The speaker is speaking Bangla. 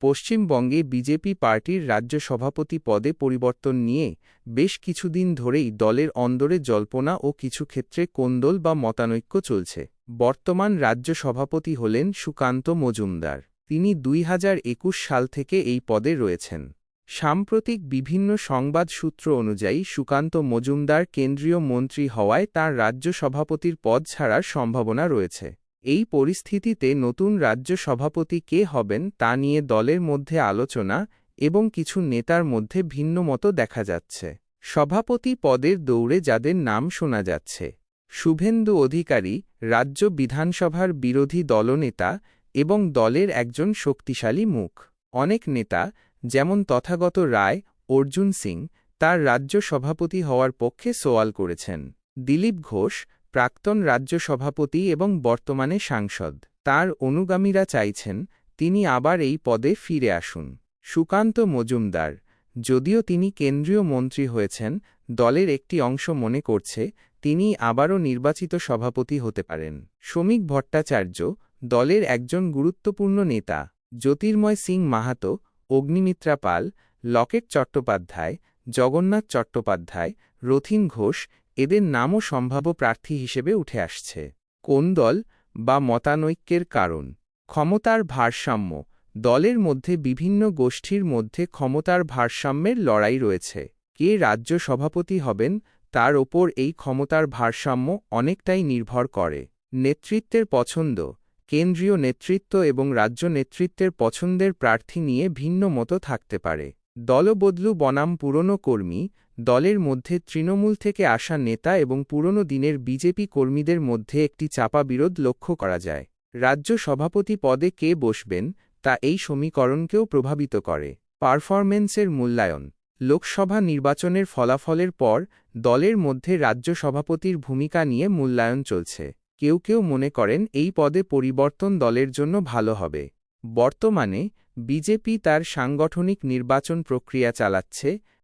পশ্চিমবঙ্গে বিজেপি পার্টির রাজ্য সভাপতি পদে পরিবর্তন নিয়ে বেশ কিছুদিন ধরেই দলের অন্দরে জল্পনা ও কিছু ক্ষেত্রে কোন্দল বা মতানৈক্য চলছে। বর্তমান রাজ্য সভাপতি হলেন সুকান্ত মজুমদার। তিনি ২০২১ সাল থেকে এই পদে রয়েছেন। সাম্প্রতিক বিভিন্ন সংবাদ সূত্র অনুযায়ী সুকান্ত মজুমদার কেন্দ্রীয় মন্ত্রী হওয়ায় তাঁর রাজ্য সভাপতির পদ ছাড়ার সম্ভাবনা রয়েছে। এই পরিস্থিতিতে নতুন রাজ্য সভাপতি কে হবেন তা নিয়ে দলের মধ্যে আলোচনা এবং কিছু নেতার মধ্যে ভিন্নমত দেখা যাচ্ছে। সভাপতি পদের দৌড়ে যাদের নাম শোনা যাচ্ছে: শুভেন্দু অধিকারী, রাজ্য বিধানসভার বিরোধী দলনেতা এবং দলের একজন শক্তিশালী মুখ। অনেক নেতা, যেমন তথাগত রায়, অর্জুন সিং, তার রাজ্য সভাপতি হওয়ার পক্ষে সওয়াল করেছেন। দিলীপ ঘোষ, প্রাক্তন রাজ্য সভাপতি এবং বর্তমানে সাংসদ, তার অনুগামীরা চাইছেন তিনি আবার এই পদে ফিরে আসুন। সুকান্ত মজুমদার, যদিও তিনি কেন্দ্রীয় মন্ত্রী হয়েছেন, দলের একটি অংশ মনে করছে তিনি আবারও নির্বাচিত সভাপতি হতে পারেন। শ্রমিক ভট্টাচার্য, দলের একজন গুরুত্বপূর্ণ নেতা। জ্যোতির্ময় সিং মাহাতো, অগ্নিমিত্রা পাল, লকেট চট্টোপাধ্যায়, জগন্নাথ চট্টোপাধ্যায়, রথীন ঘোষ, এদের নামও সম্ভাব্য প্রার্থী হিসেবে উঠে আসছে। কোন্দল বা মতানৈক্যের কারণ: ক্ষমতার ভারসাম্য। দলের মধ্যে বিভিন্ন গোষ্ঠীর মধ্যে ক্ষমতার ভারসাম্যের লড়াই রয়েছে। কে রাজ্য সভাপতি হবেন তার ওপর এই ক্ষমতার ভারসাম্য অনেকটাই নির্ভর করে। নেতৃত্বের পছন্দ: কেন্দ্রীয় নেতৃত্ব এবং রাজ্য নেতৃত্বের পছন্দের প্রার্থী নিয়ে ভিন্ন মত থাকতে পারে। দলবদলু বনাম পুরনো কর্মী: দলের মধ্যে তৃণমূল থেকে আসা নেতা এবং পুরনো দিনের বিজেপি কর্মীদের মধ্যে একটি চাপা বিরোধ লক্ষ্য করা যায়। রাজ্য সভাপতি পদে কে বসবেন তা এই সমীকরণকেও প্রভাবিত করে। পারফরম্যান্সের মূল্যায়ন: লোকসভা নির্বাচনের ফলাফলের পর দলের মধ্যে রাজ্য সভাপতির ভূমিকা নিয়ে মূল্যায়ন চলছে। কেউ কেউ মনে করেন এই পদে পরিবর্তন দলের জন্য ভালো হবে। বর্তমানে বিজেপি তার সাংগঠনিক নির্বাচন প্রক্রিয়া চালাচ্ছে